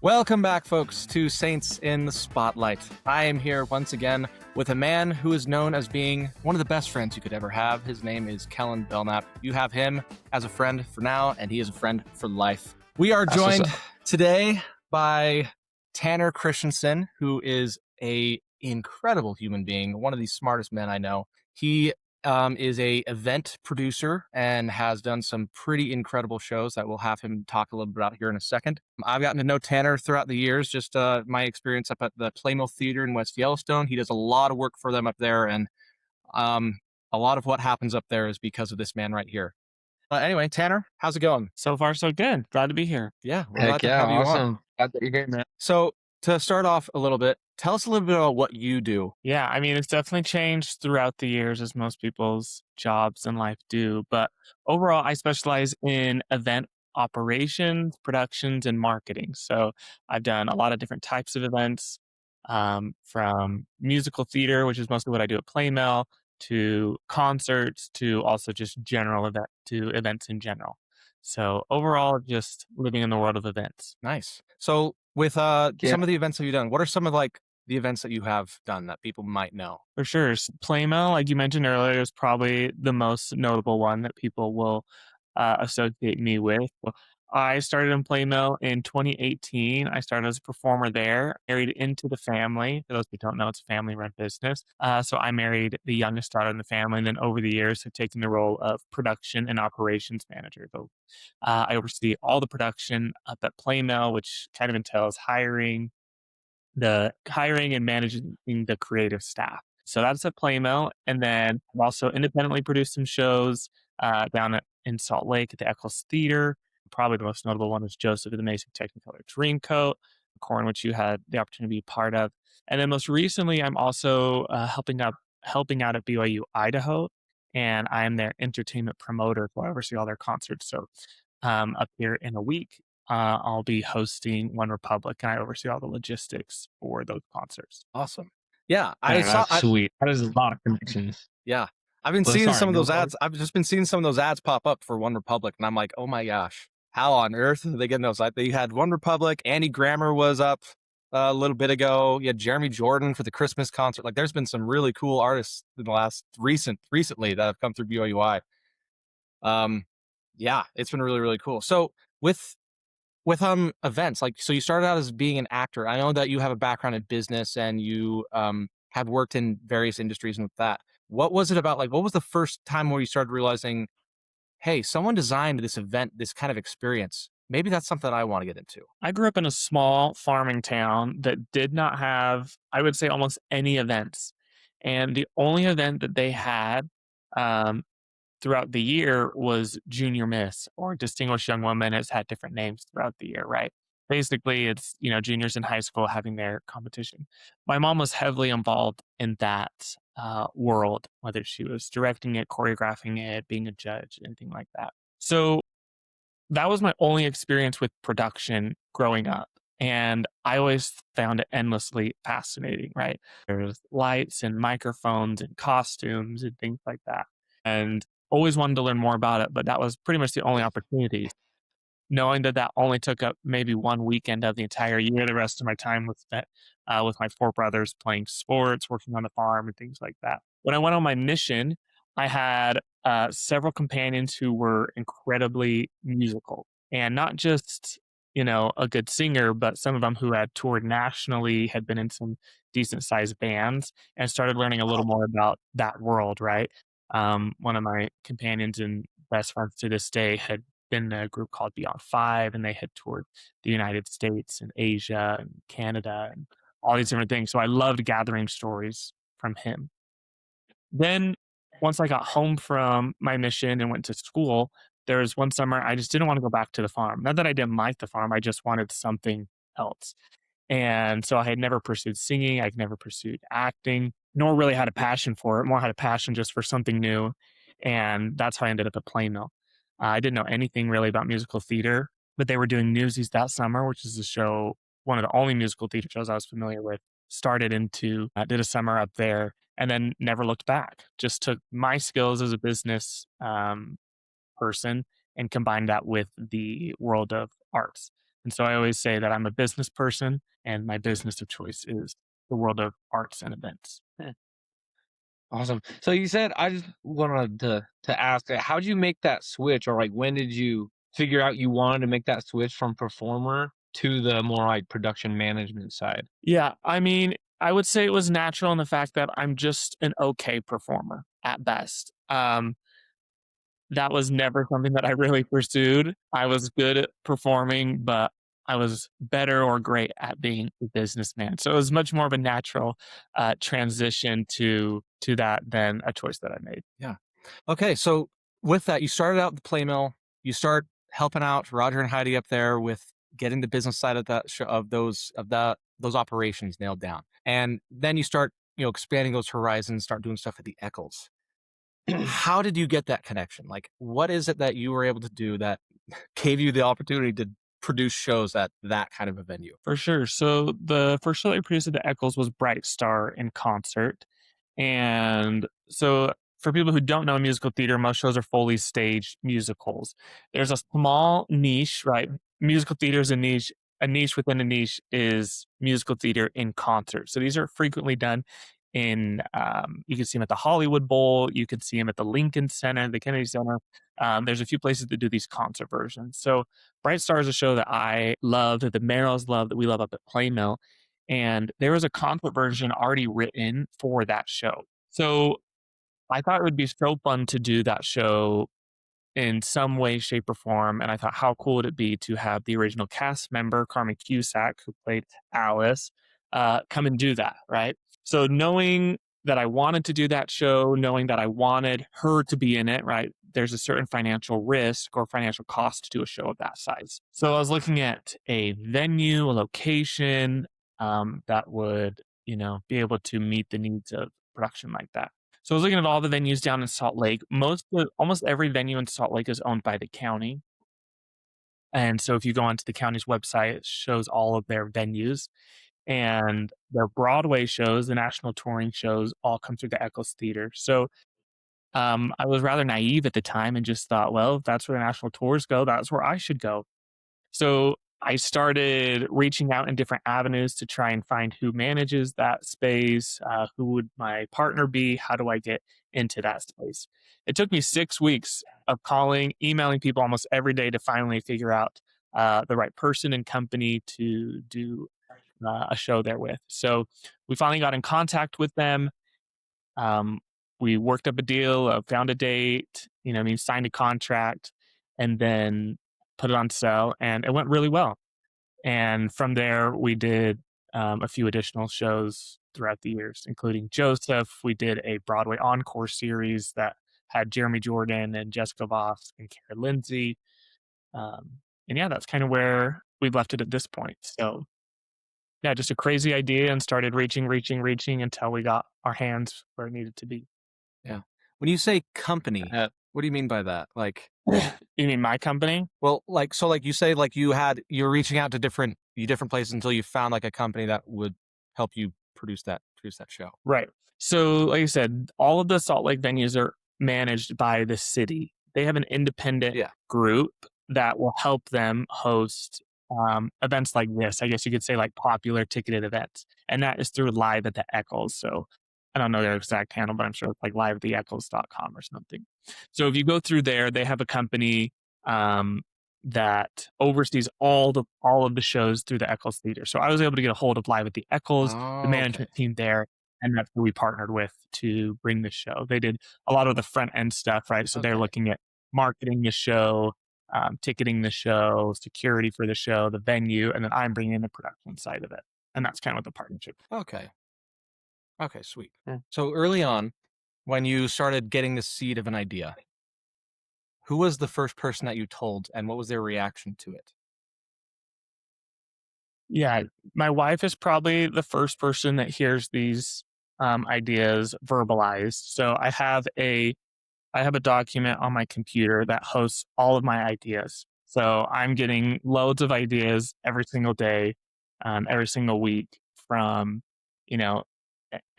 Welcome back, folks, to Saints in the Spotlight. I am here once again with a man who is known as being one of the best friends you could ever have. His name is Kellen Belknap. You have him as a friend for now, and he is a friend for life. We are joined today by Tanner Christensen, who is an incredible human being, one of the smartest men I know. He is a event producer and has done some pretty incredible shows that we'll have him talk a little bit about here in a second. I've gotten to know Tanner throughout the years, just my experience up at the Eccles Theater in West Yellowstone. He does a lot of work for them up there, and a lot of what happens up there is because of this man right here. Anyway, Tanner, how's it going? So far, so good. Glad to be here. Yeah, we're glad to have you on. Glad that you're here, man. So to start off a little bit, tell us a little bit about what you do. Yeah, I mean, it's definitely changed throughout the years as most people's jobs in life do. But overall, I specialize in event operations, productions, and marketing. So I've done a lot of different types of events, from musical theater, which is mostly what I do at Playmill, to concerts, to also just events in general. So overall, just living in the world of events. Nice. So with some of the events that you've done, what are some of the events that you have done that people might know? For sure. Playmill, like you mentioned earlier, is probably the most notable one that people will associate me with. Well, I started in Playmill in 2018. I started as a performer there, married into the family. For those who don't know, it's a family-run business. So I married the youngest daughter in the family, and then over the years have taken the role of production and operations manager. So I oversee all the production up at Playmill, which kind of entails hiring and managing the creative staff. So that's at Playmill. And then I've also independently produced some shows in Salt Lake at the Eccles Theater. Probably the most notable one is Joseph of the Amazing Technicolor Dreamcoat, a corn which you had the opportunity to be part of. And then most recently, I'm also helping out at BYU Idaho, and I am their entertainment promoter. So I oversee all their concerts. So up here in a week, I'll be hosting One Republic, and I oversee all the logistics for those concerts. Awesome. Yeah, That's sweet. That is a lot of connections. Yeah, I've been seeing some of those ads. I've just been seeing some of those ads pop up for One Republic, and I'm like, oh my gosh, how on earth are they getting those? Like, they had One Republic. Andy Grammer was up a little bit ago. You had Jeremy Jordan for the Christmas concert. Like, there's been some really cool artists in the recently that have come through BYUI. Yeah, it's been really, really cool. So with events, like, so you started out as being an actor. I know that you have a background in business and you have worked in various industries and with that. What was it about? Like, what was the first time where you started realizing, hey, someone designed this event, this kind of experience? Maybe that's something I want to get into. I grew up in a small farming town that did not have, I would say, almost any events. And the only event that they had throughout the year was Junior Miss, or Distinguished Young Woman. Has had different names throughout the year, right? Basically, it's, juniors in high school having their competition. My mom was heavily involved in that world, whether she was directing it, choreographing it, being a judge, anything like that. So that was my only experience with production growing up. And I always found it endlessly fascinating, right? There's lights and microphones and costumes and things like that. And always wanted to learn more about it, but that was pretty much the only opportunity. Knowing that only took up maybe one weekend of the entire year, the rest of my time was spent with my four brothers playing sports, working on the farm, and things like that. When I went on my mission, I had several companions who were incredibly musical, and not just a good singer, but some of them who had toured nationally, had been in some decent sized bands, and started learning a little more about that world. Right. One of my companions and best friends to this day had been in a group called Beyond Five, and they had toured the United States and Asia and Canada and all these different things. So I loved gathering stories from him. Then once I got home from my mission and went to school, there was one summer I just didn't want to go back to the farm. Not that I didn't like the farm, I just wanted something else. And so I had never pursued singing, I'd never pursued acting, nor really had a passion for it, more had a passion just for something new. And that's how I ended up at Playmill. I didn't know anything really about musical theater, but they were doing Newsies that summer, which is a show, one of the only musical theater shows I was familiar with. Did a summer up there, and then never looked back. Just took my skills as a business person and combined that with the world of arts. And so I always say that I'm a business person, and my business of choice is the world of arts and events. Awesome. So you said I just wanted to ask, how did you make that switch, or like when did you figure out you wanted to make that switch from performer to the more like production management side? Yeah, I mean, I would say it was natural in the fact that I'm just an okay performer at best. That was never something that I really pursued. I was good at performing, but I was better or great at being a businessman. So it was much more of a natural transition to that than a choice that I made. Yeah. Okay, so with that, you started out the play mill. You start helping out Roger and Heidi up there with getting the business side of that those operations nailed down, and then you start expanding those horizons, start doing stuff at the Eccles. How did you get that connection? Like, what is it that you were able to do that gave you the opportunity to produce shows at that kind of a venue? For sure. So the first show that I produced at the Eccles was Bright Star in concert. And so for people who don't know musical theater, most shows are fully staged musicals. There's a small niche, right? Musical theater is a niche. A niche within a niche is musical theater in concert. So these are frequently done in, you can see them at the Hollywood Bowl. You can see them at the Lincoln Center, the Kennedy Center. There's a few places that do these concert versions. So Bright Star is a show that I love, that the Merrills love, that we love up at Playmill. And there was a concert version already written for that show. So I thought it would be so fun to do that show in some way, shape, or form. And I thought, how cool would it be to have the original cast member, Carmen Cusack, who played Alice, come and do that, right? So knowing that I wanted to do that show, knowing that I wanted her to be in it, right? There's a certain financial risk or financial cost to do a show of that size. So I was looking at a venue, a location that would, be able to meet the needs of production like that. So I was looking at all the venues down in Salt Lake. Almost every venue in Salt Lake is owned by the county. And so if you go onto the county's website, it shows all of their venues, and their Broadway shows, the national touring shows, all come through the Eccles Theater. So I was rather naive at the time and just thought, well, if that's where the national tours go, that's where I should go. So I started reaching out in different avenues to try and find who manages that space, who would my partner be, how do I get into that space. It took me 6 weeks of calling, emailing people almost every day to finally figure out the right person and company to do a show there with. So we finally got in contact with them. Um, we worked up a deal, found a date, signed a contract, and then put it on sale, and it went really well. And from there, we did a few additional shows throughout the years, including Joseph. We did a Broadway encore series that had Jeremy Jordan and Jessica Voss and Kara Lindsay. And yeah, that's kind of where we've left it at this point. So yeah, just a crazy idea, and started reaching until we got our hands where it needed to be. Yeah. When you say company, what do you mean by that? Like, You mean my company? well, like, so like you say, like you're reaching out to different places until you found like a company that would help you produce that show. Right. So, like I said, all of the Salt Lake venues are managed by the city. They have an independent group that will help them host events like this. I guess you could say like popular ticketed events. And that is through Live at the Eccles. So I don't know their exact handle, but I'm sure it's like liveattheeccles.com or something. So if you go through there, they have a company that oversees all of the shows through the Eccles Theater. So I was able to get a hold of Live at the Eccles, the management team there, and that's who we partnered with to bring the show. They did a lot of the front end stuff, right? So they're looking at marketing the show, ticketing the show, security for the show, the venue, and then I'm bringing in the production side of it. And that's kind of what the partnership. Okay, sweet. Yeah. So early on, when you started getting the seed of an idea, who was the first person that you told, and what was their reaction to it? Yeah, my wife is probably the first person that hears these ideas verbalized. So I have a document on my computer that hosts all of my ideas. So I'm getting loads of ideas every single day, every single week, from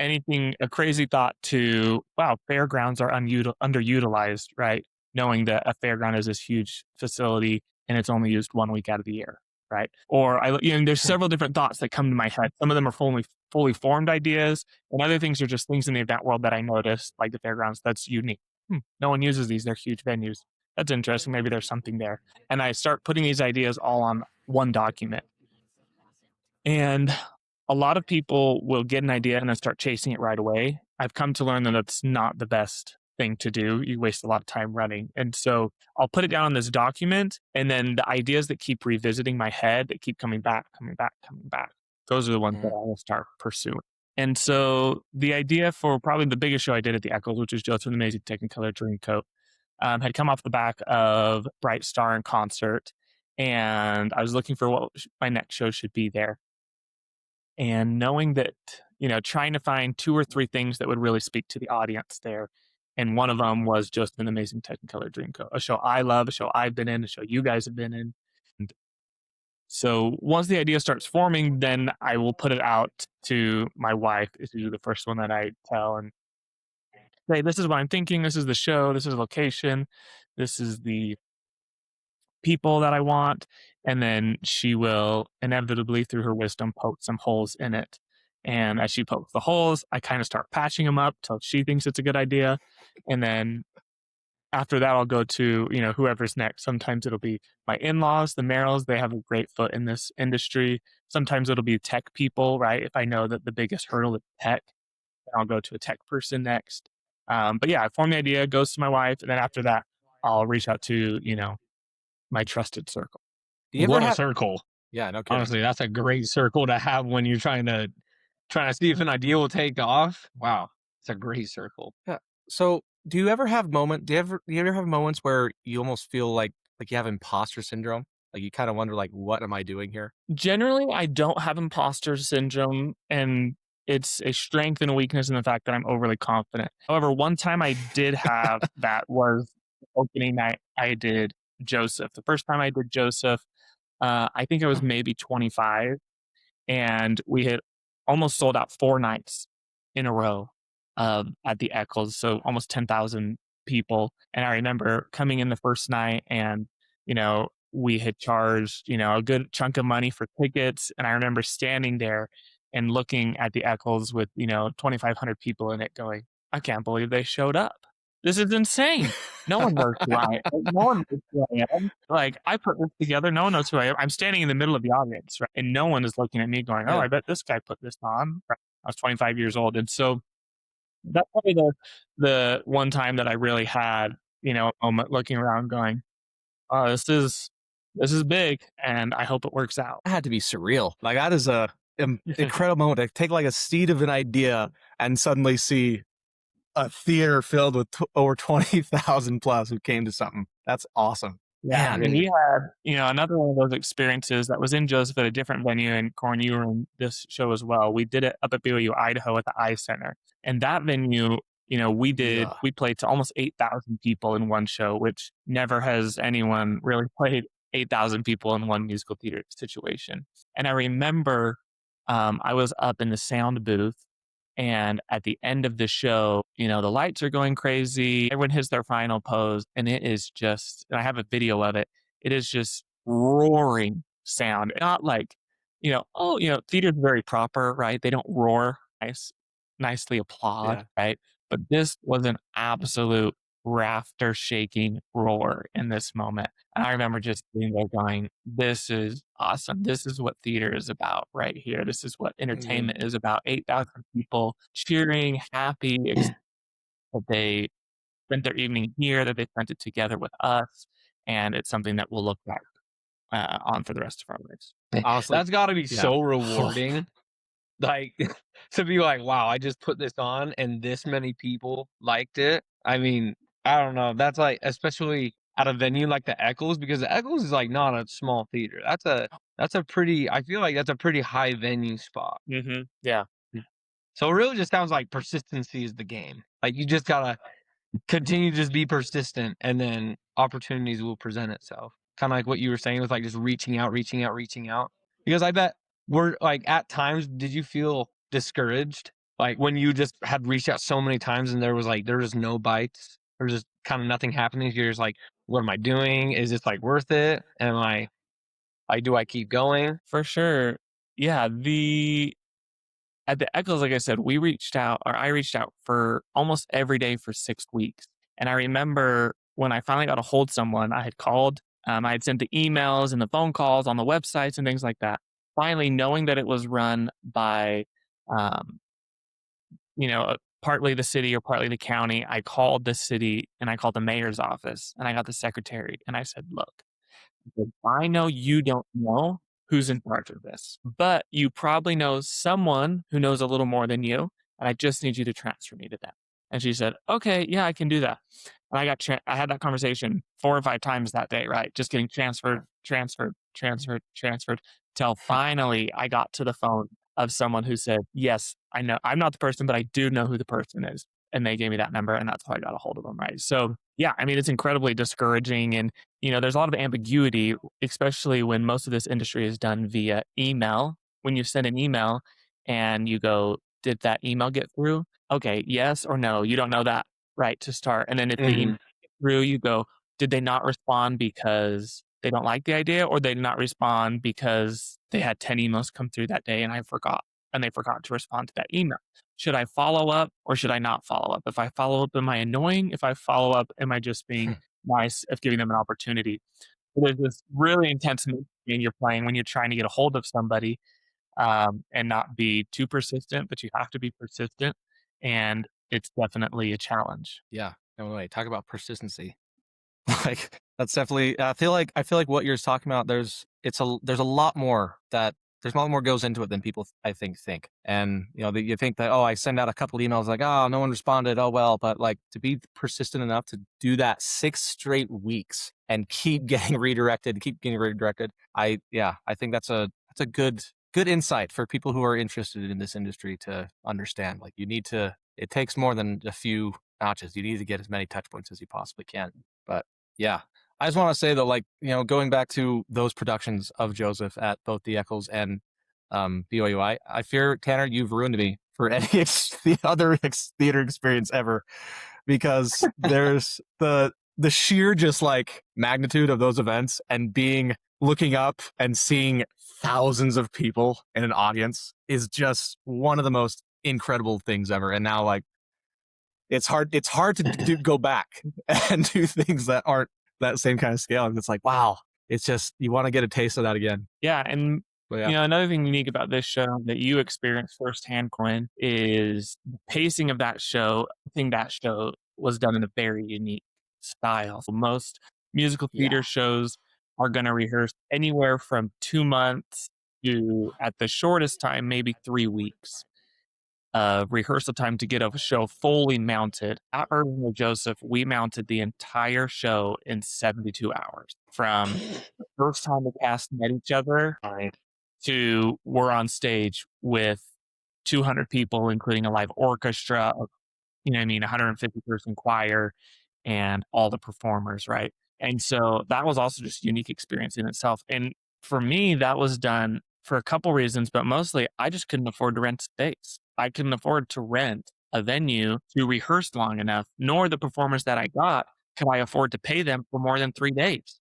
anything, a crazy thought, to wow, fairgrounds are underutilized, right? Knowing that a fairground is this huge facility and it's only used 1 week out of the year. right? Or there's several different thoughts that come to my head. Some of them are fully formed ideas, and other things are just things in the event world that I noticed, like the fairgrounds, that's unique. No one uses these; they're huge venues. That's interesting. Maybe there's something there. And I start putting these ideas all on one document. And a lot of people will get an idea and then start chasing it right away. I've come to learn that that's not the best thing to do. You waste a lot of time running. And so I'll put it down on this document, and then the ideas that keep revisiting my head, that keep coming back, those are the ones that I will start pursuing. And so the idea for probably the biggest show I did at the Eccles, which is Joseph and the Amazing Technicolor Dreamcoat, had come off the back of Bright Star in concert. And I was looking for what my next show should be there. And knowing that, trying to find 2 or 3 things that would really speak to the audience there. And one of them was just an Amazing Technicolor Dreamcoat, a show I love, a show I've been in, a show you guys have been in. And so once the idea starts forming, then I will put it out to my wife. It's usually the first one that I tell and say, this is what I'm thinking. This is the show. This is the location. This is the people that I want. And then she will inevitably, through her wisdom, poke some holes in it. And as she pokes the holes, I kind of start patching them up till she thinks it's a good idea. And then after that, I'll go to, whoever's next. Sometimes it'll be my in-laws, the Merrills. They have a great foot in this industry. Sometimes it'll be tech people, right? If I know that the biggest hurdle is tech, then I'll go to a tech person next. But yeah, I form the idea, goes to my wife. And then after that, I'll reach out to, my trusted circle. What a circle. Yeah, no kidding. Honestly, that's a great circle to have when you're trying to see if an idea will take off. Wow. It's a great circle. Yeah. So do you ever have moments where you almost feel like you have imposter syndrome? Like you kind of wonder, like, what am I doing here? Generally, I don't have imposter syndrome, and it's a strength and a weakness in the fact that I'm overly confident. However, one time I did have that was opening night I did Joseph. The first time I did Joseph, I think I was maybe 25, and we had almost sold out 4 nights in a row at the Eccles, so almost 10,000 people. And I remember coming in the first night, and we had charged a good chunk of money for tickets, and I remember standing there and looking at the Eccles with 2,500 people in it, going, I can't believe they showed up. This is insane. No one knows who I am. No one knows who I am. Like, I put this together. No one knows who I am. I'm standing in the middle of the audience, right? And no one is looking at me going, oh, I bet this guy put this on. I was 25 years old. And so that's probably the one time that I really had, a moment looking around going, oh, this is big, and I hope it works out. That had to be surreal. Like, that is a incredible moment to take like a seed of an idea and suddenly see a theater filled with over 20,000 plus who came to something. That's awesome. Yeah, and we had, another one of those experiences that was in Joseph at a different venue, and Corn, you were in this show as well. We did it up at BYU, Idaho at the I Center. And that venue, we played to almost 8,000 people in one show, which never has anyone really played 8,000 people in one musical theater situation. And I remember I was up in the sound booth, and at the end of the show, the lights are going crazy. Everyone hits their final pose, and it is just, and I have a video of it. It is just roaring sound. Not like, theater's very proper, right? They don't roar, nicely applaud, right? But this was an absolute rafter shaking roar in this moment. And I remember just being there going, this is awesome. This is what theater is about right here. This is what entertainment is about. 8,000 people cheering, happy that they spent their evening here, that they spent it together with us. And it's something that we'll look back on for the rest of our lives. Honestly, that's got to be so rewarding. Like, to be like, wow, I just put this on and this many people liked it. I mean, I don't know. That's like, especially at a venue like the Eccles, because the Eccles is like not a small theater. That's a pretty, I feel like that's a pretty high venue spot. Mm-hmm. Yeah. So it really just sounds like persistency is the game. Like, you just got to continue to just be persistent, and then opportunities will present itself. Kind of like what you were saying with like just reaching out. Because I bet we're like, at times, did you feel discouraged? Like when you just had reached out so many times and there was no bites, or just kind of nothing happening. You're just like, what am I doing? Is this like worth it? And Like, do I keep going? For sure. Yeah. At the Eccles, like I said, I reached out for almost every day for 6 weeks. And I remember when I finally got a hold of someone, I had called, I had sent the emails and the phone calls on the websites and things like that. Finally, knowing that it was run by, um, partly the city or partly the county, I called the city and I called the mayor's office and I got the secretary and I said, look, I know you don't know who's in charge of this, but you probably know someone who knows a little more than you, and I just need you to transfer me to them. And she said, "Okay, yeah, I can do that." And I had that conversation 4 or 5 times that day, right? Just getting transferred till finally I got to the phone of someone who said, "Yes, I know. I'm not the person, but I do know who the person is." And they gave me that number, and that's how I got a hold of them, right? So, yeah, I mean, it's incredibly discouraging and there's a lot of ambiguity, especially when most of this industry is done via email. When you send an email and you go, did that email get through? Okay, yes or no. You don't know that, right, to start. And then if the email gets through, you go, did they not respond because they don't like the idea, or they did not respond because they had 10 emails come through that day and they forgot to respond to that email? Should I follow up or should I not follow up? If I follow up, am I annoying? If I follow up, am I just being nice of giving them an opportunity? There's this really intense game you're playing when you're trying to get a hold of somebody, and not be too persistent, but you have to be persistent, and it's definitely a challenge. Yeah, no way. Talk about persistency. Like that's definitely. I feel like what you're talking about. There's a lot more goes into it than people I think. And you think that, oh, I send out a couple emails like, oh, no one responded, oh well, but like to be persistent enough to do that 6 straight weeks and keep getting redirected. I think that's a good insight for people who are interested in this industry to understand. Like it takes more than a few notches. You need to get as many touch points as you possibly can. But yeah, I just want to say that, like, going back to those productions of Joseph at both the Eccles and BYU, I fear, Tanner, you've ruined me for any the other theater experience ever, because there's the sheer just like magnitude of those events and looking up and seeing thousands of people in an audience is just one of the most incredible things ever. And now, like, it's hard to go back and do things that aren't that same kind of scale. And it's like, wow, it's just, you want to get a taste of that again. Yeah, and But yeah. another thing unique about this show that you experienced firsthand, Quinn, is the pacing of that show. I think that show was done in a very unique style. So most musical theater shows are going to rehearse anywhere from 2 months to, at the shortest time, maybe 3 weeks of rehearsal time to get a show fully mounted. At Irving with Joseph, we mounted the entire show in 72 hours. From the first time the cast met each other to we're on stage with 200 people, including a live orchestra, 150 person choir, and all the performers, right? And so that was also just a unique experience in itself. And for me, that was done for a couple reasons, but mostly I just couldn't afford to rent space. I couldn't afford to rent a venue to rehearse long enough, nor the performers that I got could I afford to pay them for more than 3 days.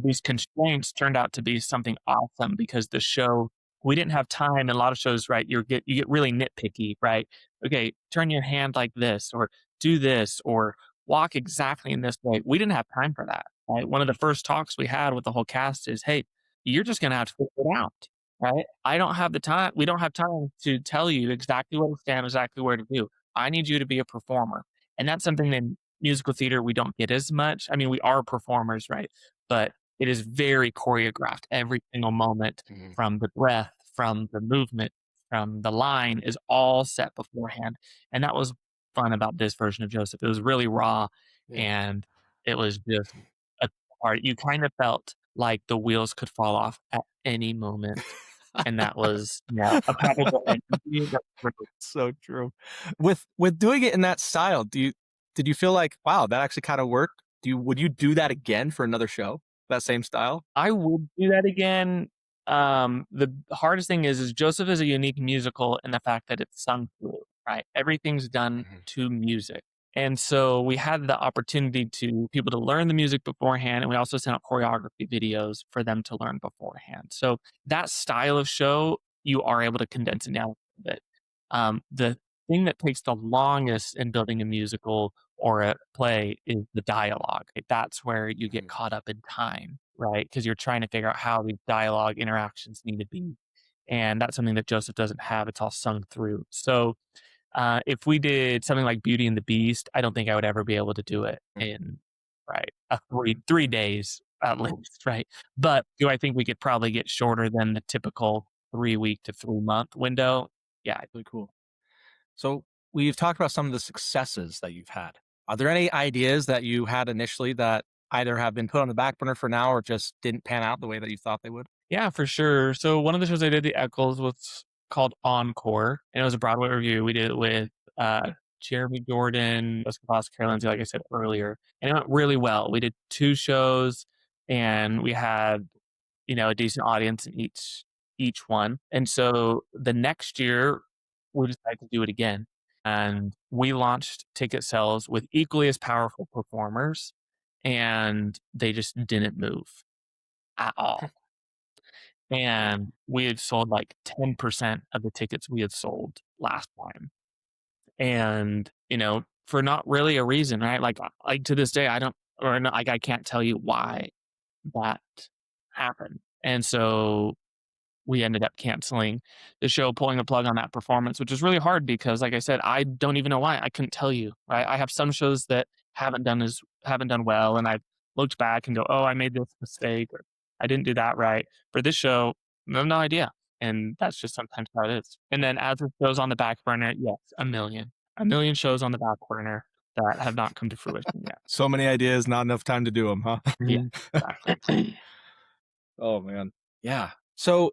These constraints turned out to be something awesome because the show, we didn't have time. In a lot of shows, right, you get really nitpicky, right? Okay, turn your hand like this, or do this, or walk exactly in this way. We didn't have time for that, right? One of the first talks we had with the whole cast is, hey, you're just going to have to figure it out, right? I don't have the time. We don't have time to tell you exactly where to stand, exactly where to do. I need you to be a performer. And that's something in musical theater we don't get as much. I mean, we are performers, right? But it is very choreographed. Every single moment, from the breath, from the movement, from the line, is all set beforehand. And that was fun about this version of Joseph. It was really raw, and it was just a part. You kind of felt like the wheels could fall off at any moment. And that was a palpable energy. That's really So true. With doing it in that style, did you feel like, wow, that actually kind of worked? Would you do that again for another show? That same style? I would do that again. The hardest thing is Joseph is a unique musical in the fact that it's sung through, right? Everything's done to music. And so we had the opportunity to people to learn the music beforehand, and we also sent out choreography videos for them to learn beforehand. So that style of show, you are able to condense it down a bit. The thing that takes the longest in building a musical or a play is the dialogue. That's where you get caught up in time, right? Because you're trying to figure out how these dialogue interactions need to be. And that's something that Joseph doesn't have. It's all sung through. So if we did something like Beauty and the Beast, I don't think I would ever be able to do it in three days at least, right? But do I think we could probably get shorter than the typical 3 week to 3 month window? Yeah. Really cool. So we've talked about some of the successes that you've had. Are there any ideas that you had initially that either have been put on the back burner for now or just didn't pan out the way that you thought they would? Yeah, for sure. So one of the shows I did, the Eccles, was called Encore, and it was a Broadway review. We did it with Jeremy Jordan, Jessica Foster, Carol Lindsay, like I said earlier, and it went really well. We did 2 shows, and we had a decent audience in each one. And so the next year, we decided to do it again, and we launched ticket sales with equally as powerful performers, and they just didn't move at all. And we had sold like 10% of the tickets we had sold last time. And, for not really a reason, right? Like to this day, I don't, or not, like, I can't tell you why that happened. And so we ended up canceling the show, pulling the plug on that performance, which is really hard because, like I said, I don't even know why. I couldn't tell you, right? I have some shows that haven't done well, and I've looked back and go, "Oh, I made this mistake," or "I didn't do that right." For this show, I have no idea, and that's just sometimes how it is. And then as it goes on the back burner, yes, a million shows on the back burner that have not come to fruition yet. So many ideas, not enough time to do them, huh? Yeah, exactly. Oh man. Yeah. So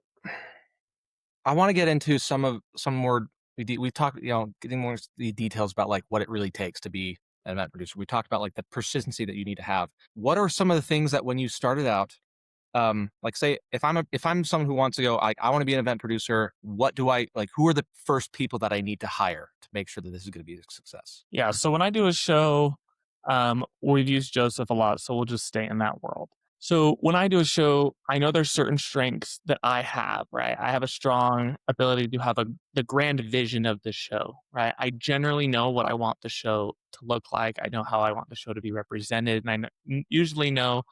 I want to get into some more. We talked, getting more into the details about like what it really takes to be an event producer. We talked about like the persistency that you need to have. What are some of the things that when you started out, like say if I'm someone who wants to go, I want to be an event producer. What do I like? Who are the first people that I need to hire to make sure that this is going to be a success? Yeah, so when I do a show, we've used Joseph a lot, so we'll just stay in that world. So when I do a show, I know there's certain strengths that I have, right? I have a strong ability to have the grand vision of the show, right? I generally know what I want the show to look like. I know how I want the show to be represented, and usually know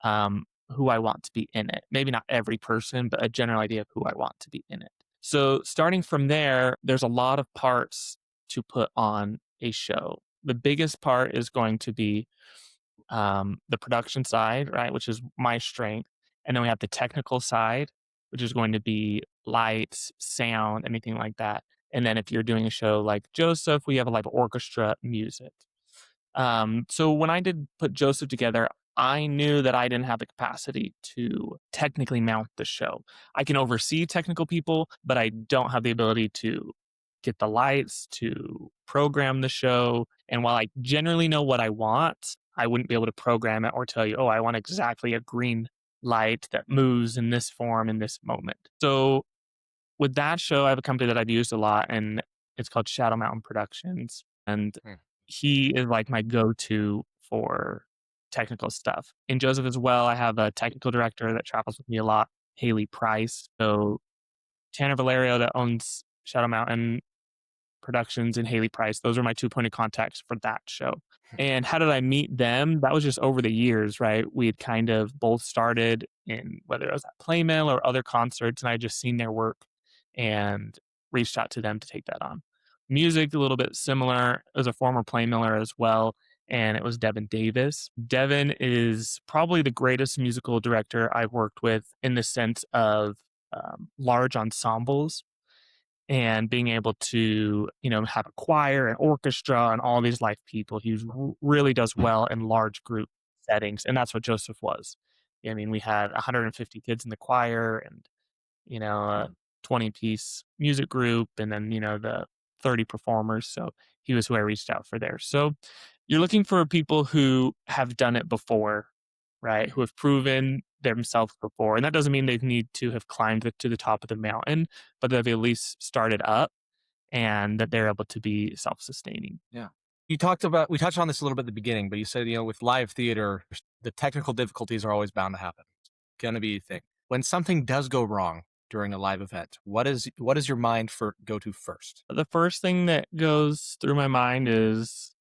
who I want to be in it. Maybe not every person, but a general idea of who I want to be in it. So starting from there, there's a lot of parts to put on a show. The biggest part is going to be the production side, right, which is my strength. And then we have the technical side, which is going to be lights, sound, anything like that. And then if you're doing a show like Joseph, we have a live orchestra, music. So when I did put Joseph together, I knew that I didn't have the capacity to technically mount the show. I can oversee technical people, but I don't have the ability to get the lights, to program the show. And while I generally know what I want, I wouldn't be able to program it or tell you, oh, I want exactly a green light that moves in this form in this moment. So with that show, I have a company that I've used a lot, and it's called Shadow Mountain Productions. And he is like my go-to for technical stuff. In Joseph as well, I have a technical director that travels with me a lot, Haley Price. So Tanner Valerio that owns Shadow Mountain Productions and Haley Price, those are my 2 point of contacts for that show. And how did I meet them? That was just over the years, right? We had kind of both started in whether it was at Playmill or other concerts, and I just seen their work and reached out to them to take that on. Music, a little bit similar. It was a former Playmiller as well, and it was Devin Davis. Devin is probably the greatest musical director I've worked with in the sense of large ensembles and being able to, have a choir and orchestra and all these live people. He really does well in large group settings, and that's what Joseph was. I mean, we had 150 kids in the choir and, a 20-piece music group, and then, the 30 performers. So he was who I reached out for there. So you're looking for people who have done it before, right? Who have proven themselves before. And that doesn't mean they need to have climbed to the top of the mountain, but they've at least started up and that they're able to be self-sustaining. Yeah. we touched on this a little bit at the beginning, but you said, with live theater, the technical difficulties are always bound to happen. It's going to be a thing. When something does go wrong during a live event, what is your mind go to first? The first thing that goes through my mind is,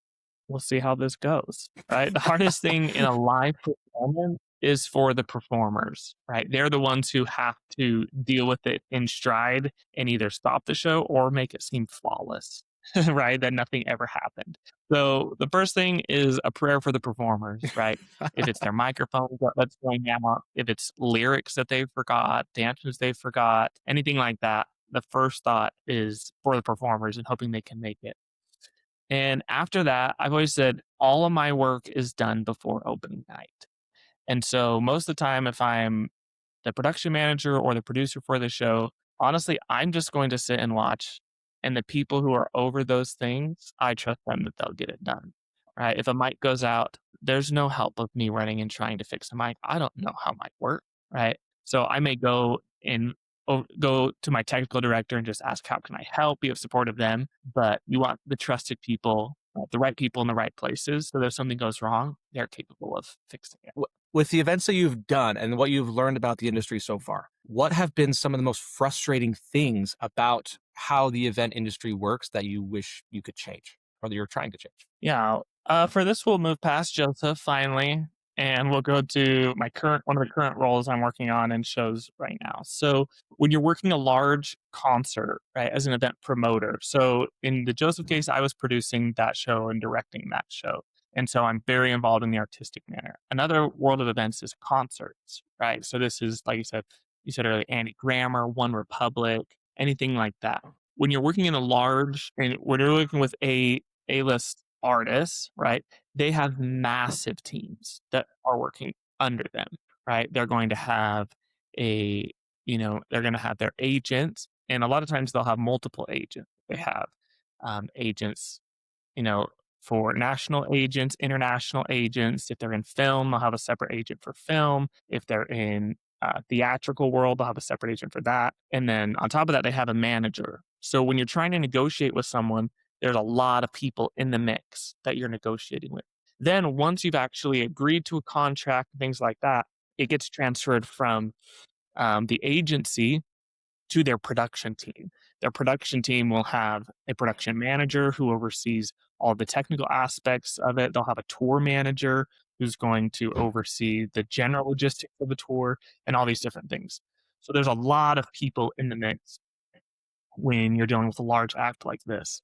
we'll see how this goes, right? The hardest thing in a live performance is for the performers, right? They're the ones who have to deal with it in stride and either stop the show or make it seem flawless, right? That nothing ever happened. So the first thing is a prayer for the performers, right? If it's their microphones that's going out, if it's lyrics that they forgot, dancers they forgot, anything like that, the first thought is for the performers and hoping they can make it. And after that, I've always said all of my work is done before opening night. And so most of the time, if I'm the production manager or the producer for the show, honestly, I'm just going to sit and watch. And the people who are over those things, I trust them that they'll get it done. Right. If a mic goes out, there's no help of me running and trying to fix a mic. I don't know how mic work. Right. So I may go to my technical director and just ask, how can I help? Be of support of them. But you want the trusted people, the right people in the right places. So if something goes wrong, they're capable of fixing it. With the events that you've done and what you've learned about the industry so far, what have been some of the most frustrating things about how the event industry works that you wish you could change or that you're trying to change? Yeah. For this, we'll move past Joseph finally, and we'll go to one of the current roles I'm working on in shows right now. So when you're working a large concert, right, as an event promoter, so in the Joseph case, I was producing that show and directing that show. And so I'm very involved in the artistic manner. Another world of events is concerts, right? So this is, like you said earlier, Andy Grammer, One Republic, anything like that. When you're working in when you're working with A-list artists, right? They have massive teams that are working under them, right? They're going to have they're going to have their agents, and a lot of times they'll have multiple agents. They have agents, for national agents, international agents. If they're in film, they'll have a separate agent for film. If they're in theatrical world, they'll have a separate agent for that. And then on top of that, they have a manager. So when you're trying to negotiate with someone, there's a lot of people in the mix that you're negotiating with. Then once you've actually agreed to a contract, things like that, it gets transferred from the agency to their production team. Their production team will have a production manager who oversees all the technical aspects of it. They'll have a tour manager who's going to oversee the general logistics of the tour and all these different things. So there's a lot of people in the mix when you're dealing with a large act like this.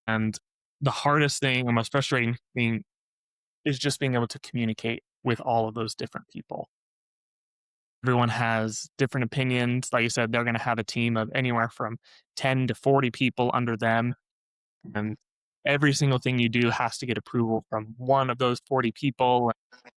And the hardest thing or most frustrating thing is just being able to communicate with all of those different people. Everyone has different opinions. Like you said, they're going to have a team of anywhere from 10 to 40 people under them. And every single thing you do has to get approval from one of those 40 people.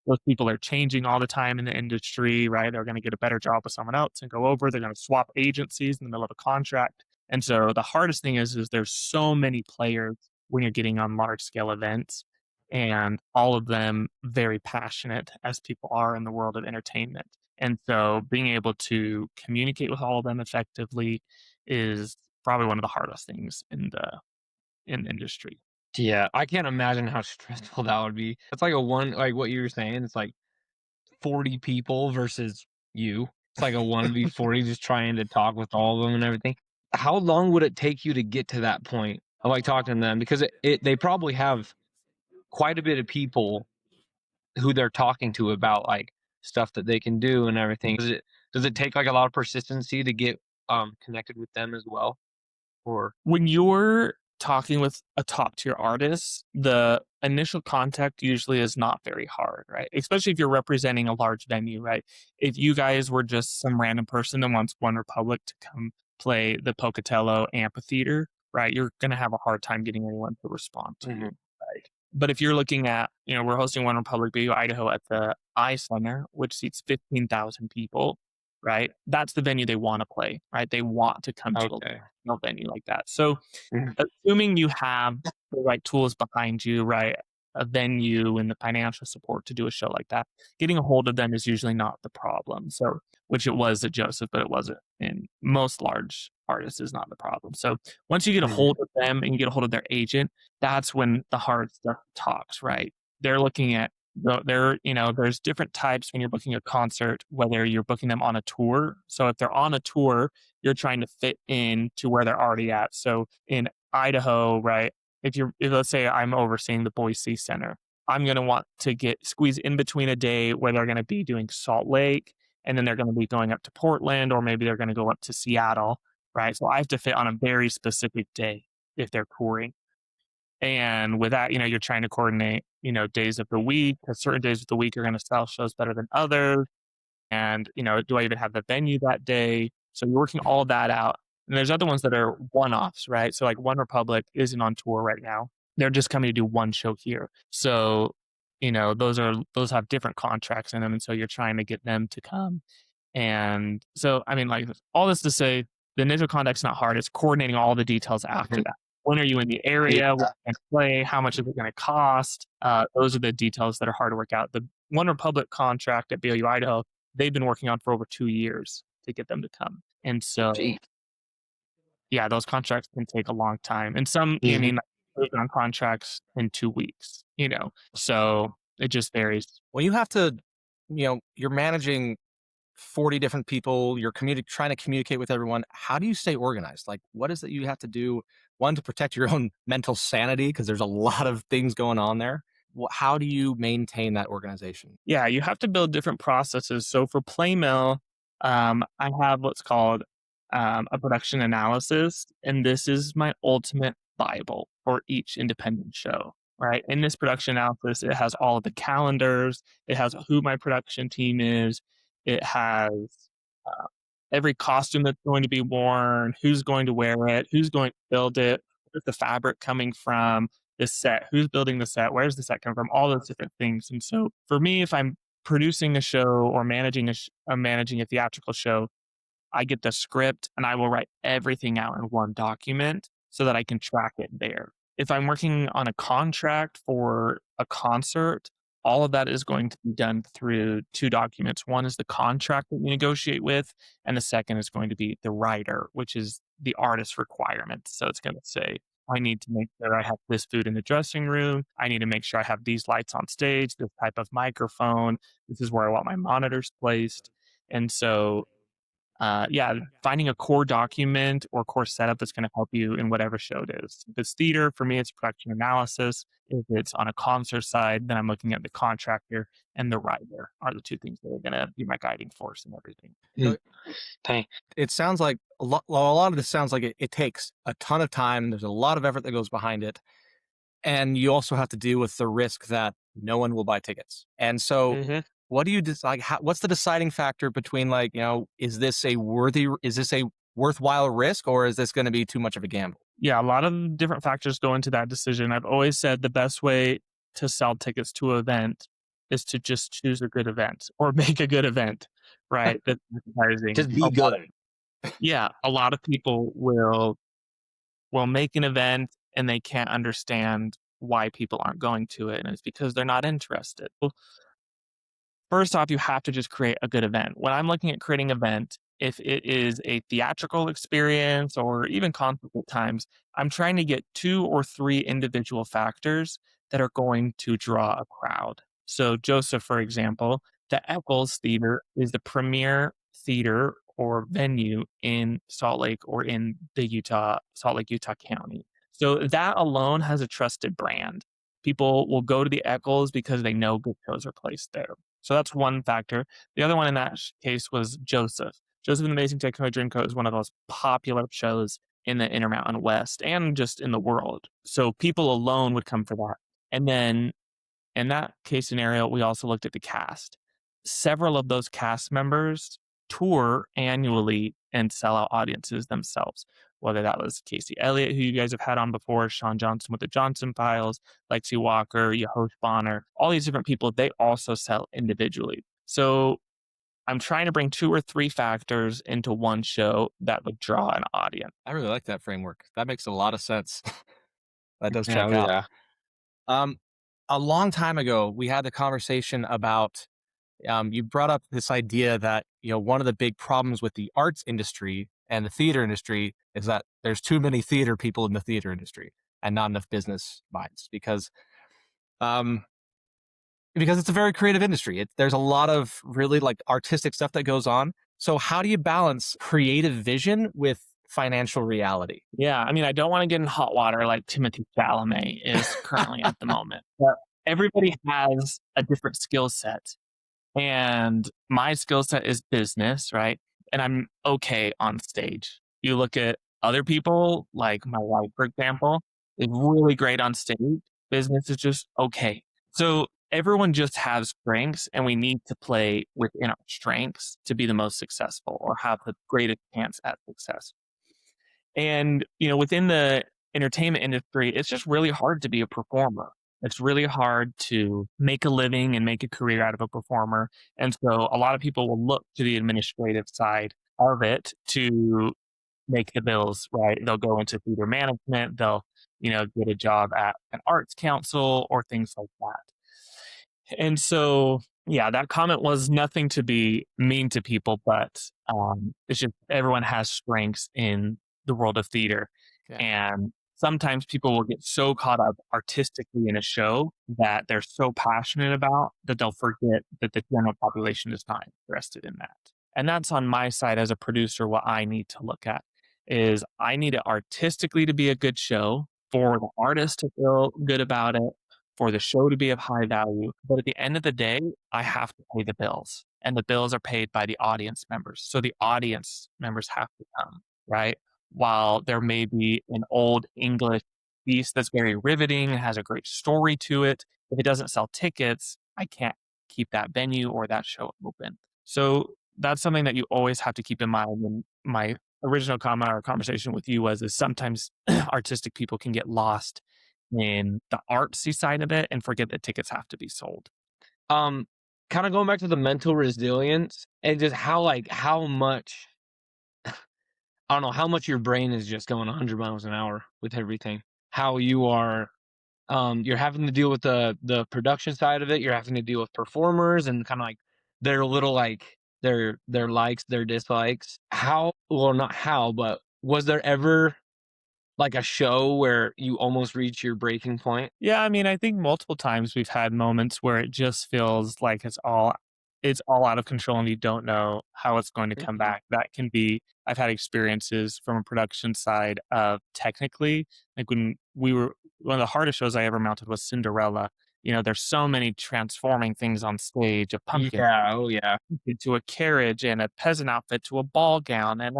Those people are changing all the time in the industry, right? They're going to get a better job with someone else and go over. They're going to swap agencies in the middle of a contract. And so the hardest thing is there's so many players when you're getting on large scale events, and all of them very passionate as people are in the world of entertainment. And so being able to communicate with all of them effectively is probably one of the hardest things in the industry. Yeah, I can't imagine how stressful that would be. It's like like what you were saying, it's like 40 people versus you. It's like a 1v40 just trying to talk with all of them and everything. How long would it take you to get to that point of like talking to them? Because they probably have quite a bit of people who they're talking to about like stuff that they can do and everything. Does it take like a lot of persistency to get connected with them as well? Or When you're talking with a top tier artist, the initial contact usually is not very hard, right? Especially if you're representing a large venue, right? If you guys were just some random person that wants One Republic to come play the Pocatello Amphitheater, right? You're going to have a hard time getting anyone to respond to you, right? But if you're looking at, we're hosting One Republic BU Idaho at the I Center, which seats 15,000 people, right? That's the venue they want to play, right? They want to come to a venue like that. So assuming you have the right tools behind you, right? A venue and the financial support to do a show like that, getting a hold of them is usually not the problem. So which it was at Joseph, but it wasn't in most large artists is not the problem. So once you get a hold of them and you get a hold of their agent, that's when the hard stuff talks, right? They're looking at there's different types when you're booking a concert, whether you're booking them on a tour. So if they're on a tour, you're trying to fit in to where they're already at. So in Idaho, right? If let's say I'm overseeing the Boise Center, I'm going to want to get squeeze in between a day where they're going to be doing Salt Lake and then they're going to be going up to Portland, or maybe they're going to go up to Seattle, right? So I have to fit on a very specific day if they're touring. And with that, you're trying to coordinate, days of the week, because certain days of the week are going to sell shows better than others. And, do I even have the venue that day? So you're working all of that out. And there's other ones that are one-offs, right? So like One Republic isn't on tour right now. They're just coming to do one show here. So, those have different contracts in them. And so you're trying to get them to come. And so, I mean, like all this to say, the initial contact's not hard. It's coordinating all the details after that. When are you in the area? What can I play? How much is it going to cost? Those are the details that are hard to work out. The One Republic contract at BYU Idaho, they've been working on for over 2 years to get them to come. And so, yeah, those contracts can take a long time. And some, on contracts in 2 weeks, so it just varies. Well, you have to, you're managing 40 different people, you're trying to communicate with everyone. How do you stay organized? Like, what is it you have to do, one, to protect your own mental sanity, because there's a lot of things going on there? How do you maintain that organization? Yeah, you have to build different processes. So for Playmill, I have what's called a production analysis, and this is my ultimate Bible for each independent show, right? In this production analysis, it has all of the calendars, it has who my production team is, it has every costume that's going to be worn, who's going to wear it, who's going to build it, where's the fabric coming from, the set, who's building the set, where's the set come from, all those different things. And so for me, if I'm producing a show or managing a theatrical show, I get the script and I will write everything out in one document so that I can track it there. If I'm working on a contract for a concert, all of that is going to be done through 2 documents. One is the contract that we negotiate with, and the second is going to be the writer, which is the artist's requirements. So it's going to say, I need to make sure I have this food in the dressing room. I need to make sure I have these lights on stage, this type of microphone. This is where I want my monitors placed. And so finding a core document or core setup that's going to help you in whatever show it is. If it's theater, for me, it's production analysis. If it's on a concert side, then I'm looking at the contractor and the writer are the 2 things that are going to be my guiding force and everything. It sounds like a lot of this sounds like it takes a ton of time. There's a lot of effort that goes behind it. And you also have to deal with the risk that no one will buy tickets. And so what do you decide? What's the deciding factor between is this a worthwhile risk, or is this going to be too much of a gamble? Yeah, a lot of different factors go into that decision. I've always said the best way to sell tickets to an event is to just choose a good event or make a good event, right? That's advertising. Just be good. Yeah, a lot of people will make an event and they can't understand why people aren't going to it, and it's because they're not interested. Well, first off, you have to just create a good event. When I'm looking at creating an event, if it is a theatrical experience or even concert at times, I'm trying to get 2 or 3 individual factors that are going to draw a crowd. So Joseph, for example, the Eccles Theater is the premier theater or venue in Salt Lake or in the Salt Lake, Utah County. So that alone has a trusted brand. People will go to the Eccles because they know good shows are placed there. So that's one factor. The other one in that case was Joseph. Joseph and the Amazing Technicolor Dreamcoat is one of the most popular shows in the Intermountain West and just in the world. So people alone would come for that. And then in that case scenario, we also looked at the cast. Several of those cast members tour annually and sell out audiences themselves, whether that was Casey Elliott, who you guys have had on before, Sean Johnson with the Johnson Files, Lexi Walker, Yehosh Bonner, all these different people, they also sell individually. So I'm trying to bring 2 or 3 factors into one show that would draw an audience. I really like that framework. That makes a lot of sense. That does check out. A long time ago, we had the conversation about You brought up this idea that, one of the big problems with the arts industry and the theater industry is that there's too many theater people in the theater industry and not enough business minds um, because it's a very creative industry. There's a lot of really like artistic stuff that goes on. So how do you balance creative vision with financial reality? Yeah, I mean, I don't want to get in hot water like Timothy Chalamet is currently at the moment. But everybody has a different skill set. And my skill set is business, right? And I'm okay on stage. You look at other people, like my wife, for example, is really great on stage. Business is just okay. So everyone just has strengths, and we need to play within our strengths to be the most successful or have the greatest chance at success. And, within the entertainment industry, it's just really hard to be a performer. It's really hard to make a living and make a career out of a performer. And so a lot of people will look to the administrative side of it to make the bills, right? They'll go into theater management, they'll, get a job at an arts council or things like that. And so, yeah, that comment was nothing to be mean to people, but it's just everyone has strengths in the world of theater. Yeah. And sometimes people will get so caught up artistically in a show that they're so passionate about that they'll forget that the general population is not interested in that. And that's on my side as a producer. What I need to look at is I need it artistically to be a good show, for the artist to feel good about it, for the show to be of high value. But at the end of the day, I have to pay the bills, and the bills are paid by the audience members. So the audience members have to come, right? While there may be an old English piece that's very riveting and has a great story to it, if it doesn't sell tickets, I can't keep that venue or that show open. So that's something that you always have to keep in mind. And my original comment or conversation with you is sometimes artistic people can get lost in the artsy side of it and forget that tickets have to be sold. Kind of going back to the mental resilience and just how much I don't know how much your brain is just going 100 miles an hour with everything. How you are, you're having to deal with the production side of it. You're having to deal with performers and kind of like their little like their likes, their dislikes. How well not how, but was there ever like a show where you almost reach your breaking point? Yeah, I mean, I think multiple times we've had moments where it just feels like it's all out of control and you don't know how it's going to come back. That can be I've had experiences from a production side of technically, like when we were one of the hardest shows I ever mounted was Cinderella. There's so many transforming things on stage, a pumpkin Yeah, oh yeah. to a carriage and a peasant outfit to a ball gown and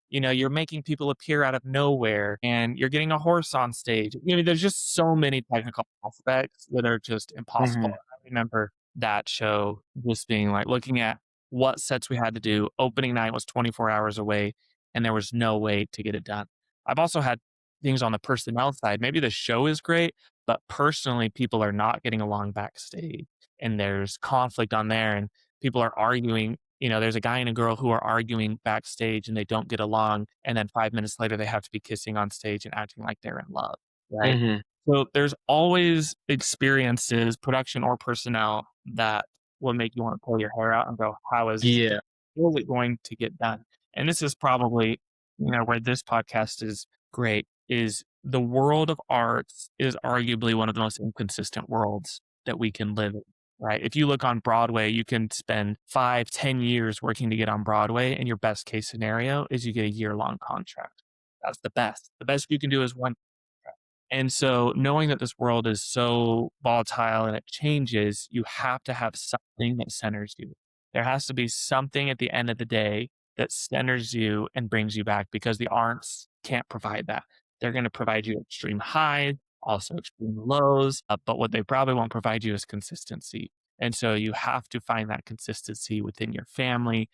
you're making people appear out of nowhere and you're getting a horse on stage. There's just so many technical aspects that are just impossible. Mhm. I remember that show just being like looking at what sets we had to do. Opening night was 24 hours away and there was no way to get it done. I've also had things on the personnel side. Maybe the show is great, but personally people are not getting along backstage and there's conflict on there and people are arguing. There's a guy and a girl who are arguing backstage and they don't get along. And then 5 minutes later, they have to be kissing on stage and acting like they're in love. Right. Mhm. So there's always experiences, production or personnel, that will make you want to pull your hair out and go, how is Yeah. it going to get done? And this is probably, where this podcast is great, is the world of arts is arguably one of the most inconsistent worlds that we can live in. Right. If you look on Broadway, you can spend 5, 10 years working to get on Broadway, and your best case scenario is you get a year-long contract. That's the best. The best you can do is one contract. And so knowing that this world is so volatile and it changes, you have to have something that centers you. There has to be something at the end of the day that centers you and brings you back, because the arts can't provide that. They're going to provide you extreme highs, also extreme lows, but what they probably won't provide you is consistency. And so you have to find that consistency within your family,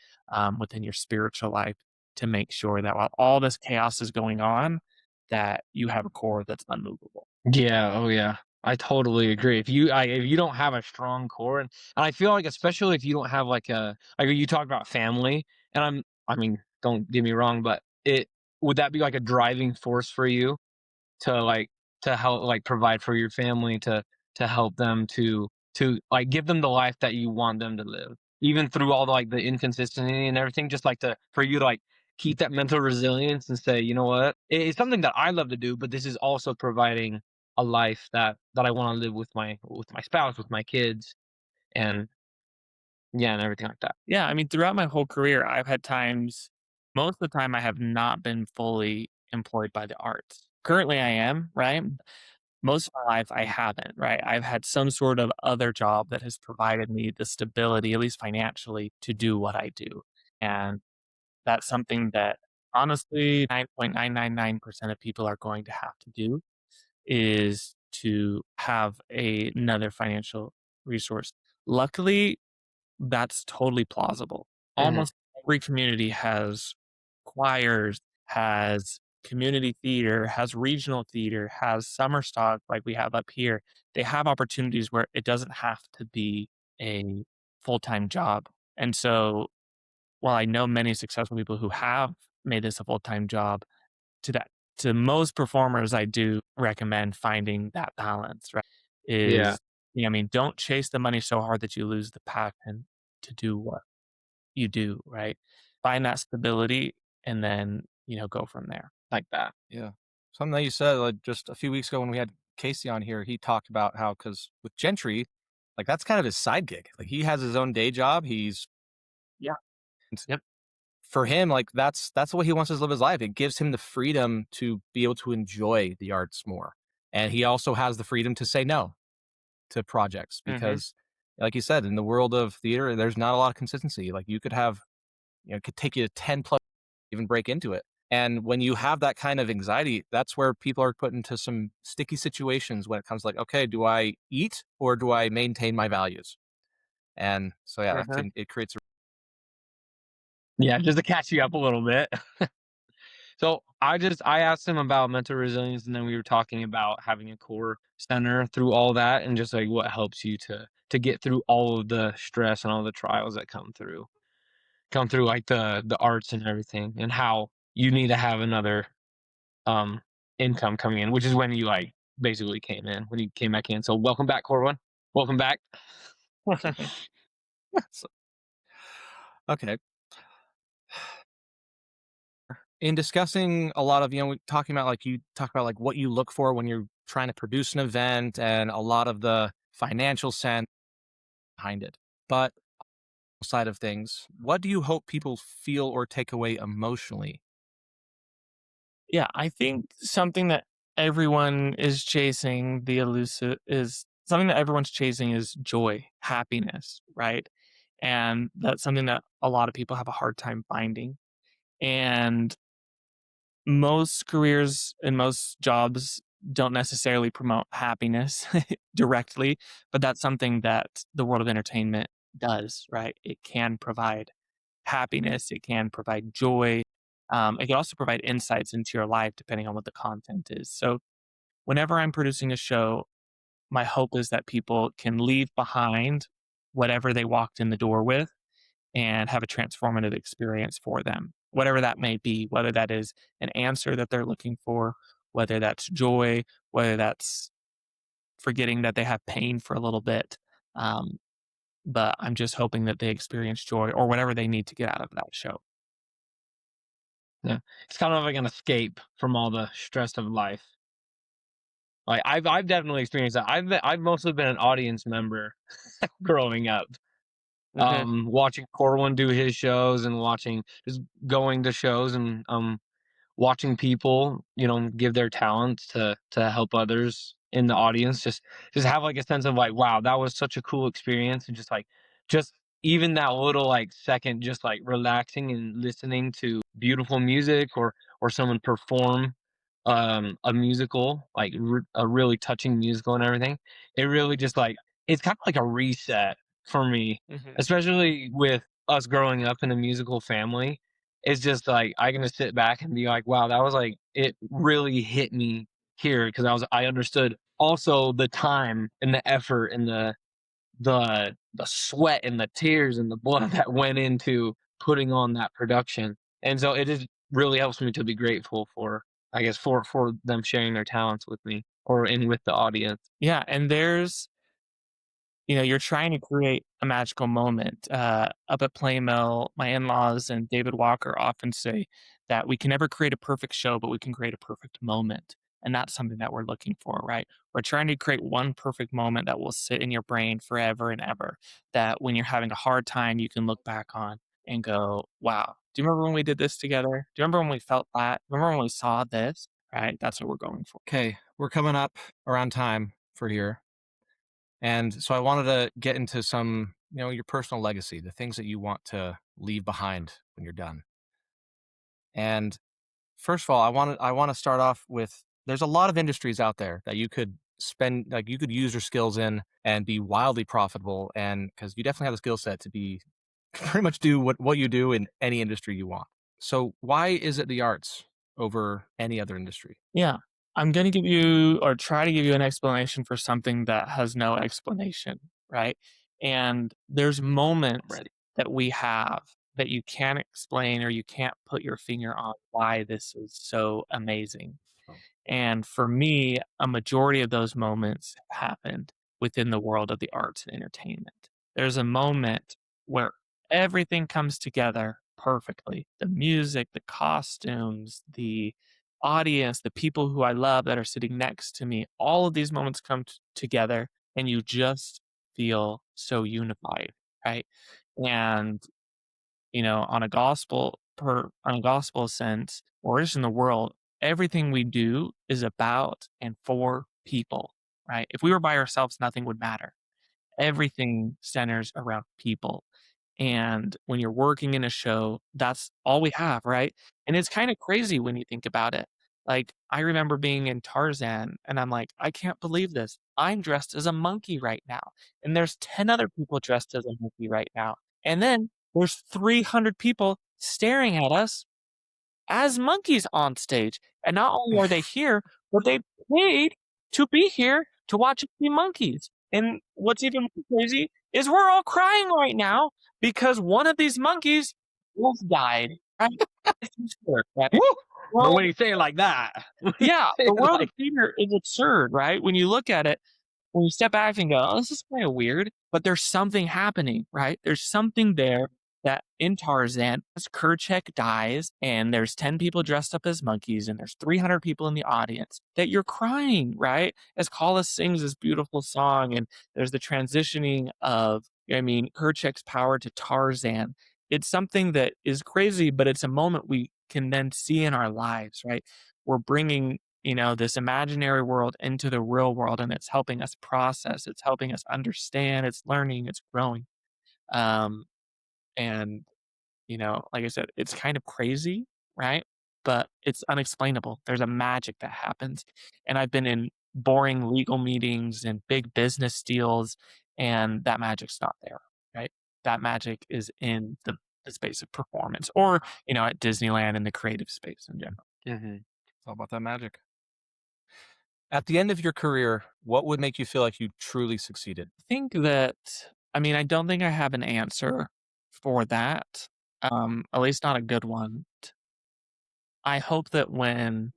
within your spiritual life, to make sure that while all this chaos is going on, that you have a core that's unmovable. Yeah, oh yeah. I totally agree. If you don't have a strong core, and I feel like especially if you don't have like you talk about family, and I mean, don't get me wrong, but it would that be like a driving force for you to like to help like provide for your family to help them to like give them the life that you want them to live? even through all the, like the inconsistency and everything, just like for you to like keep that mental resilience and say, you know what, it's something that I love to do, but this is also providing a life that I want to live with my spouse, with my kids, and yeah, and everything like that. Yeah, I mean, throughout my whole career, I've had times most of the time I have not been fully employed by the arts. Currently, I am, right? Most of my life, I haven't, right? I've had some sort of other job that has provided me the stability, at least financially, to do what I do. And that's something that honestly 9.999% of people are going to have to do is to have another financial resource. Luckily, that's totally plausible. Hmm. Almost every community has choirs, has community theater, has regional theater, has summer stock like we have up here. They have opportunities where it doesn't have to be a full-time job. And so while I know many successful people who have made this a full-time job, to that to most performers, I do recommend finding that balance, right? Yeah. Is I mean, don't chase the money so hard that you lose the passion to do what you do, right? Find that stability and then, go from there. Like that. Yeah. Something that you said, like, just a few weeks ago when we had Casey on here, he talked about how, because with Gentry, like, that's kind of his side gig. Like, he has his own day job. Yeah. Yep. For him, like, that's the way he wants to live his life. It gives him the freedom to be able to enjoy the arts more. And he also has the freedom to say no to projects Mhm. because, like you said, in the world of theater, there's not a lot of consistency. Like, you could have, it could take you 10 plus even break into it. And when you have that kind of anxiety, that's where people are put into some sticky situations when it comes like, okay, do I eat or do I maintain my values? And so yeah, Mhm. it creates a Yeah, just to catch you up a little bit. So I asked him about mental resilience, and then we were talking about having a core center through all that, and just like what helps you to get through all of the stress and all the trials that come through like the arts and everything, and how you need to have another um income coming in, which is when you like basically came in when you came back in. So welcome back, core one. Welcome back. so, okay. In discussing a lot of, talking about like you talk about like what you look for when you're trying to produce an event and a lot of the financial sense behind it. But side of things, what do you hope people feel or take away emotionally? Yeah, I think something that everyone is chasing is joy, happiness, right? And that's something that a lot of people have a hard time finding. And most careers and most jobs don't necessarily promote happiness directly, but that's something that the world of entertainment does, right? It can provide happiness, it can provide joy. It can also provide insights into your life depending on what the content is. So, whenever I'm producing a show, my hope is that people can leave behind whatever they walked in the door with and have a transformative experience for them, whatever that may be, whether that is an answer that they're looking for, whether that's joy, whether that's forgetting that they have pain for a little bit. Um, but I'm just hoping that they experience joy or whatever they need to get out of that show. Yeah, it's kind of like an escape from all the stress of life. Like I've definitely experienced that. I've mostly been an audience member growing up. Hmm. Watching Corwin do his shows and watching just going to shows and watching people, give their talents to help others in the audience, just have like a sense of like, wow, that was such a cool experience, and just even that little like second, just like relaxing and listening to beautiful music or someone perform a musical, like a really touching musical and everything. It really just like it's kind of like a reset for me, Hmm. especially with us growing up in a musical family. It's just like I can just sit back and be like, wow, that was like it really hit me here because I understood also the time and the effort and the sweat and the tears and the blood that went into putting on that production. And so it just really helps me to be grateful for, I guess, for them sharing their talents with me or in with the audience. Yeah. And there's, you're trying to create a magical moment. Up at Playmill, my in-laws and David Walker often say that we can never create a perfect show, but we can create a perfect moment. And that's something that we're looking for, right? We're trying to create one perfect moment that will sit in your brain forever and ever. That when you're having a hard time, you can look back on and go, wow, do you remember when we did this together? Do you remember when we felt that? Remember when we saw this? Right? That's what we're going for. Okay, we're coming up around time for here. And so I wanted to get into some, your personal legacy, the things that you want to leave behind when you're done. And first of all, I want to start off with there's a lot of industries out there that you could spend like you could use your skills in and be wildly profitable, and because you definitely have the skill set to be pretty much do what you do in any industry you want. So why is it the arts over any other industry? Yeah. I'm going to give you or try to give you an explanation for something that has no explanation, right? And there's moments Ready. that we have that you can't explain or you can't put your finger on why this is so amazing. And for me, a majority of those moments happened within the world of the arts and entertainment. There's a moment where everything comes together perfectly. The music, the costumes, the audience, the people who I love that are sitting next to me, all of these moments come together and you just feel so unified, right? And on a gospel sense, or just in the world, everything we do is about and for people, right? If we were by ourselves, nothing would matter. Everything centers around people. And when you're working in a show, that's all we have, right? And it's kind of crazy when you think about it. Like, I remember being in Tarzan and I'm like, I can't believe this. I'm dressed as a monkey right now. And there's 10 other people dressed as a monkey right now. And then there's 300 people staring at us as monkeys on stage. And not only are they here, but they paid to be here to watch us be monkeys. And what's even more crazy is we're all crying right now because one of these monkeys just died. Right? It's absurd, right? Woo! But Well, when you say it like that, yeah, say the it world like, of theater is absurd, right? When you look at it, when you step back and go, oh, this is kind of weird, but there's something happening, right? There's something there that in Tarzan, as Kerchak dies, and there's 10 people dressed up as monkeys, and there's 300 people in the audience, that you're crying, right? As Kala sings this beautiful song, and there's the transitioning of, Kerchak's power to Tarzan. It's something that is crazy, but it's a moment we can then see in our lives, right? We're bringing this imaginary world into the real world, and it's helping us process, it's helping us understand, it's learning, it's growing. Um, and, like I said, it's kind of crazy, right? But it's unexplainable. There's a magic that happens. And I've been in boring legal meetings and big business deals, and that magic's not there, right? That magic is in the space of performance or, at Disneyland in the creative space in general. It's all about that magic. At the end of your career, what would make you feel like you truly succeeded? I think that, I don't think I have an answer for that, at least not a good one. I hope that when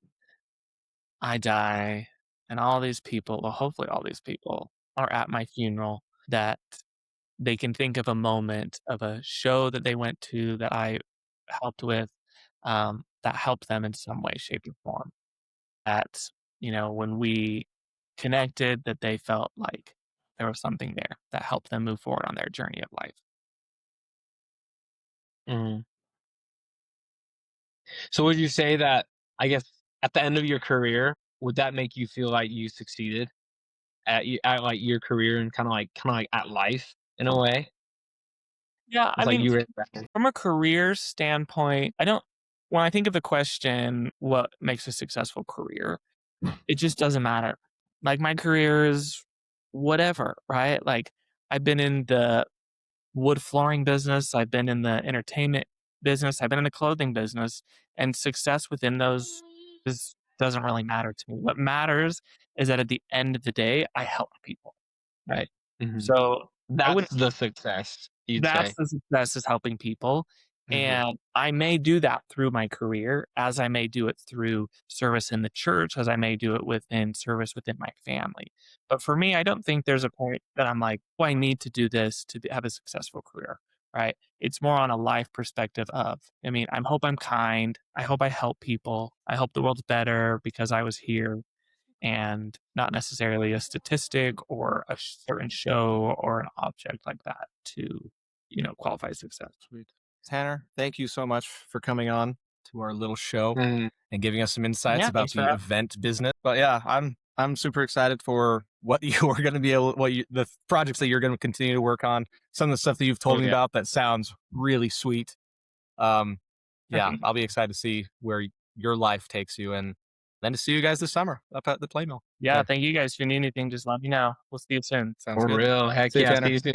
I die and all these people, well, hopefully all these people are at my funeral, that they can think of a moment of a show that they went to that I helped with, that helped them in some way, shape, or form. That, when we connected, that they felt like there was something there that helped them move forward on their journey of life. Mhm. So would you say that, I guess, at the end of your career, would that make you feel like you succeeded at like your career and kind of like at life in a way? Yeah, It's like you were back. from a career standpoint, when I think of the question, what makes a successful career, it just doesn't matter. Like my career is whatever, right? Like I've been in the wood flooring business, I've been in the entertainment business, I've been in the clothing business, and success within those doesn't really matter to me. What matters is that at the end of the day, I help people, right? Mhm. So I would That's the success, you'd that's say. the success is helping people. And I may do that through my career, as I may do it through service in the church, as I may do it within service within my family. But for me, I don't think there's a point that I'm like, oh, I need to do this to have a successful career, right? It's more on a life perspective of, I mean, I hope I'm kind. I hope I help people. I hope the world's better because I was here, and not necessarily a statistic or a certain show or an object like that to, qualify success. Sweet. Tanner, thank you so much for coming on to our little show Mhm. and giving us some insights Yeah, about thanks for the having event business. But yeah, I'm super excited for what you are going to be able, the projects that you're going to continue to work on. Some of the stuff that you've told me about that sounds really sweet. Yeah, I'll be excited to see where your life takes you, and then to see you guys this summer up at the Playmill. Yeah, thank you guys. If you need anything, just let me know. We'll see you soon. Sounds For good. real. Heck See you, yeah. Tanner. See you soon.